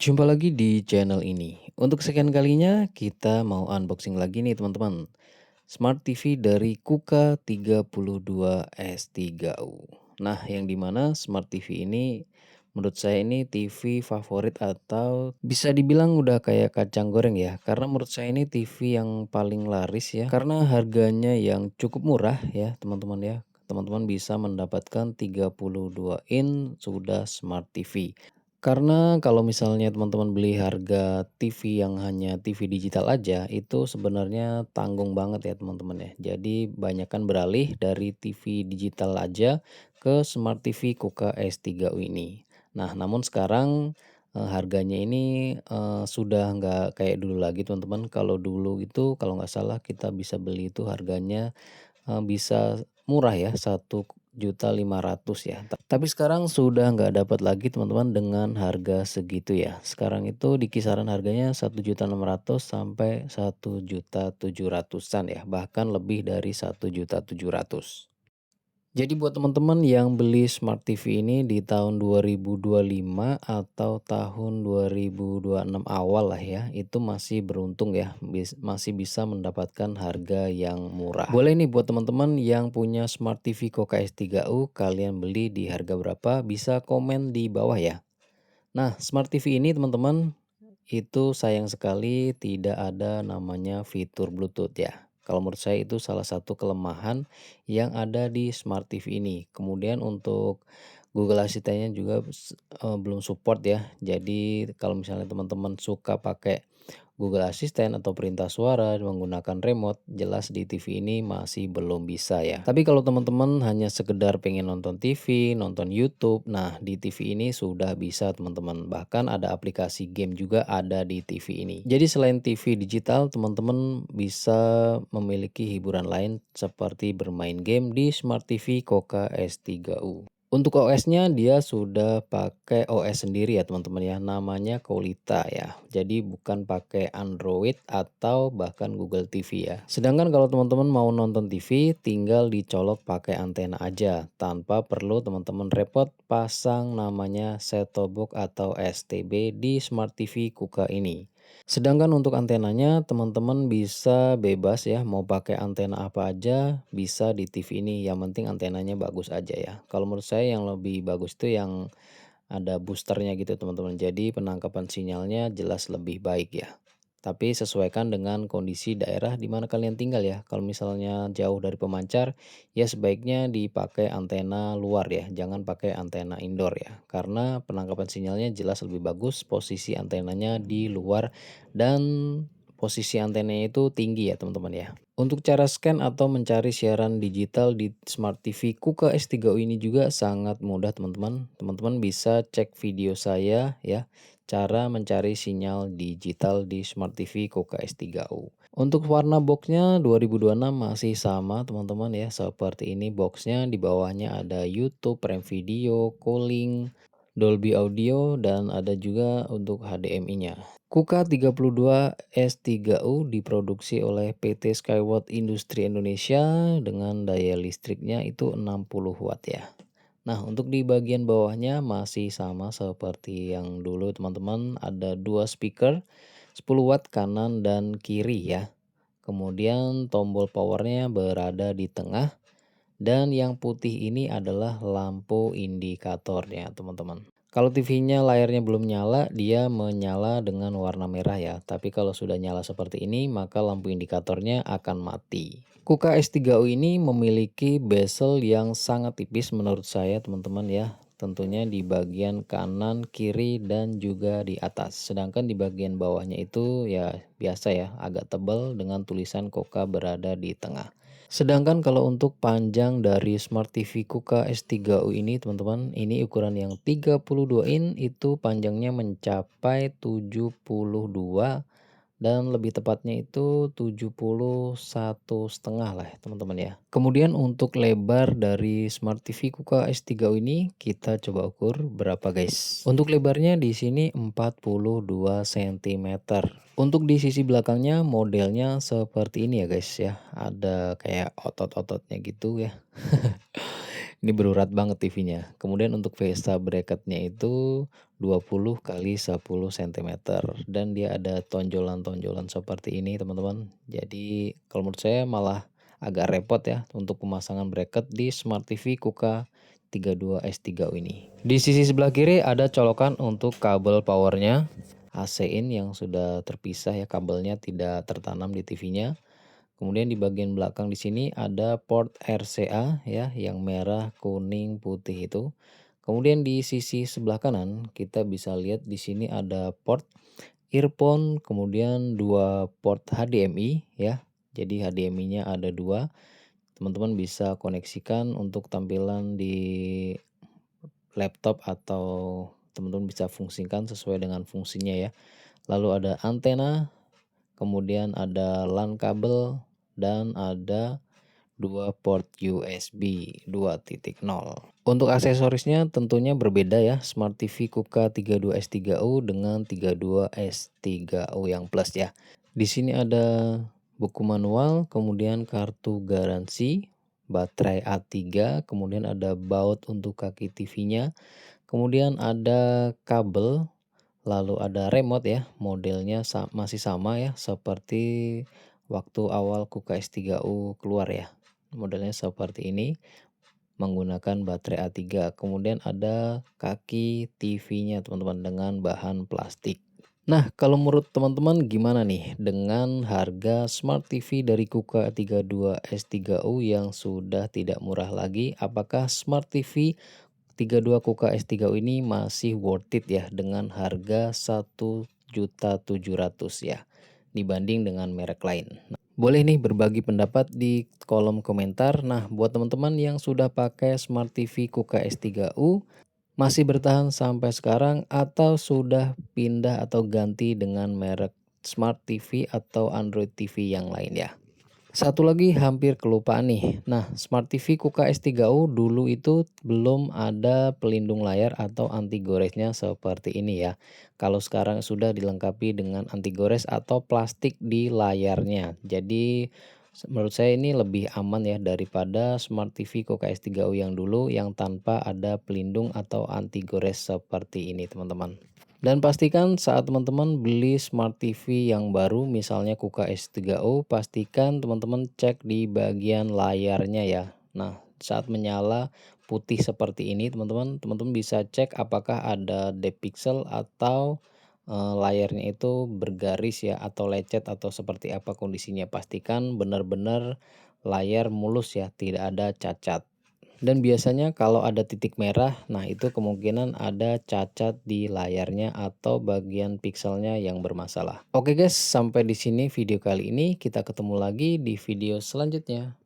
Jumpa lagi di channel ini. Untuk sekian kalinya kita mau unboxing lagi nih teman-teman. Smart TV dari Kuka 32 S3U. Nah, yang dimana Smart TV ini menurut saya ini TV favorit atau bisa dibilang udah kayak kacang goreng ya. Karena menurut saya ini TV yang paling laris ya. Karena harganya yang cukup murah ya teman-teman ya. Teman-teman bisa mendapatkan 32 in sudah Smart TV. Karena kalau misalnya teman-teman beli harga TV yang hanya TV digital aja, itu sebenarnya tanggung banget ya teman-teman ya. Jadi banyakkan beralih dari TV digital aja ke Smart TV Kuka S3U ini. Nah, namun sekarang harganya ini sudah nggak kayak dulu lagi teman-teman. Kalau dulu itu kalau nggak salah kita bisa beli itu harganya bisa murah ya, 1.500.000 ya. Tapi sekarang sudah nggak dapat lagi teman-teman dengan harga segitu ya. Sekarang itu di kisaran harganya 1.600.000 sampai 1.700.000-an ya, bahkan lebih dari 1.700.000. Jadi buat teman-teman yang beli Smart TV ini di tahun 2025 atau tahun 2026 awal lah ya, itu masih beruntung ya, masih bisa mendapatkan harga yang murah. Boleh nih buat teman-teman yang punya Smart TV Koka S3U, kalian beli di harga berapa, bisa komen di bawah ya. Nah, Smart TV ini teman-teman itu sayang sekali tidak ada namanya fitur Bluetooth ya. Kalau menurut saya itu salah satu kelemahan yang ada di Smart TV ini. Kemudian untuk Google Assistant-nya juga belum support ya. Jadi kalau misalnya teman-teman suka pakai Google Assistant atau perintah suara menggunakan remote, jelas di TV ini masih belum bisa ya. Tapi kalau teman-teman hanya sekedar pengen nonton TV, nonton YouTube, nah di TV ini sudah bisa teman-teman. Bahkan ada aplikasi game juga ada di TV ini. Jadi selain TV digital, teman-teman bisa memiliki hiburan lain seperti bermain game di Smart TV Koka S3U. Untuk OS-nya dia sudah pakai OS sendiri ya teman-teman ya, namanya Kolita ya. Jadi bukan pakai Android atau bahkan Google TV ya. Sedangkan kalau teman-teman mau nonton TV tinggal dicolok pakai antena aja tanpa perlu teman-teman repot pasang namanya set-top box atau STB di Smart TV Kuka ini. Sedangkan untuk antenanya teman-teman bisa bebas ya mau pakai antena apa aja bisa di TV ini, yang penting antenanya bagus aja ya. Kalau menurut saya yang lebih bagus itu yang ada boosternya gitu teman-teman, jadi penangkapan sinyalnya jelas lebih baik ya. Tapi sesuaikan dengan kondisi daerah di mana kalian tinggal ya. Kalau misalnya jauh dari pemancar, ya sebaiknya dipakai antena luar ya, jangan pakai antena indoor ya. Karena penangkapan sinyalnya jelas lebih bagus, posisi antenanya di luar dan posisi antenanya itu tinggi ya teman-teman ya. Untuk cara scan atau mencari siaran digital di Smart TV Kuka S3U ini juga sangat mudah teman-teman. Teman-teman bisa cek video saya ya, cara mencari sinyal digital di Smart TV Kuka S3U. Untuk warna boxnya 2026 masih sama teman-teman ya, seperti ini boxnya. Di bawahnya ada YouTube, Prime Video, Calling, Dolby Audio, dan ada juga untuk HDMI-nya. Kuka 32 S3U diproduksi oleh PT Skyward Industri Indonesia dengan daya listriknya itu 60 watt ya. Nah, untuk di bagian bawahnya masih sama seperti yang dulu teman-teman, ada dua speaker 10 watt kanan dan kiri ya. Kemudian tombol powernya berada di tengah dan yang putih ini adalah lampu indikatornya teman-teman. Kalau TV-nya layarnya belum nyala, dia menyala dengan warna merah ya. Tapi kalau sudah nyala seperti ini, maka lampu indikatornya akan mati. Kuka S3U ini memiliki bezel yang sangat tipis menurut saya teman-teman ya. Tentunya di bagian kanan, kiri, dan juga di atas. Sedangkan di bagian bawahnya itu ya biasa ya, agak tebal dengan tulisan Kuka berada di tengah. Sedangkan kalau untuk panjang dari Smart TV Kuka S3U ini teman-teman, ini ukuran yang 32 in itu panjangnya mencapai 72 dan lebih tepatnya itu 71,5 lah ya teman-teman ya. Kemudian untuk lebar dari Smart TV Kuka S3U ini kita coba ukur berapa guys. Untuk lebarnya di sini 42 cm. Untuk di sisi belakangnya modelnya seperti ini ya guys ya. Ada kayak otot-ototnya gitu ya. Ini berurat banget TV-nya. Kemudian untuk VSA bracket-nya itu 20 kali 10 sentimeter dan dia ada tonjolan-tonjolan seperti ini teman-teman. Jadi kalau menurut saya malah agak repot ya untuk pemasangan bracket di Smart TV Kuka 32S3U ini. Di sisi sebelah kiri ada colokan untuk kabel powernya AC in yang sudah terpisah ya, kabelnya tidak tertanam di TV-nya. Kemudian di bagian belakang di sini ada port RCA ya, yang merah, kuning, putih itu. Kemudian di sisi sebelah kanan kita bisa lihat di sini ada port earphone, kemudian dua port HDMI ya. Jadi HDMI-nya ada dua. Teman-teman bisa koneksikan untuk tampilan di laptop atau teman-teman bisa fungsikan sesuai dengan fungsinya ya. Lalu ada antena, kemudian ada LAN kabel, dan ada dua port USB 2.0. Untuk aksesorisnya tentunya berbeda ya, Smart TV Kuka 32S3U dengan 32S3U yang plus ya. Di sini ada buku manual, kemudian kartu garansi, baterai A3, kemudian ada baut untuk kaki TV-nya, kemudian ada kabel, lalu ada remote ya, modelnya masih sama ya seperti waktu awal Kuka S3U keluar ya. Modelnya seperti ini menggunakan baterai A3. Kemudian ada kaki TV-nya teman-teman dengan bahan plastik. Nah, kalau menurut teman-teman gimana nih dengan harga Smart TV dari Kuka 32S3U yang sudah tidak murah lagi? Apakah Smart TV 32 Kuka S3U ini masih worth it ya dengan harga 1.700.000 ya dibanding dengan merek lain? Nah, boleh nih berbagi pendapat di kolom komentar. Nah, buat teman-teman yang sudah pakai Smart TV Kuka S3U masih bertahan sampai sekarang atau sudah pindah atau ganti dengan merek Smart TV atau Android TV yang lain ya. Satu lagi hampir kelupaan nih. Nah, Smart TV Kuka S3U dulu itu belum ada pelindung layar atau anti goresnya seperti ini ya. Kalau sekarang sudah dilengkapi dengan anti gores atau plastik di layarnya. Jadi menurut saya ini lebih aman ya daripada Smart TV Kuka S3U yang dulu yang tanpa ada pelindung atau anti gores seperti ini teman-teman. Dan pastikan saat teman-teman beli Smart TV yang baru misalnya Kuka S3U, pastikan teman-teman cek di bagian layarnya ya. Nah, saat menyala putih seperti ini teman-teman bisa cek apakah ada depth pixel atau layarnya itu bergaris ya atau lecet atau seperti apa kondisinya. Pastikan benar-benar layar mulus ya, tidak ada cacat. Dan biasanya kalau ada titik merah, nah itu kemungkinan ada cacat di layarnya atau bagian pikselnya yang bermasalah. Oke guys, sampai di sini video kali ini. Kita ketemu lagi di video selanjutnya.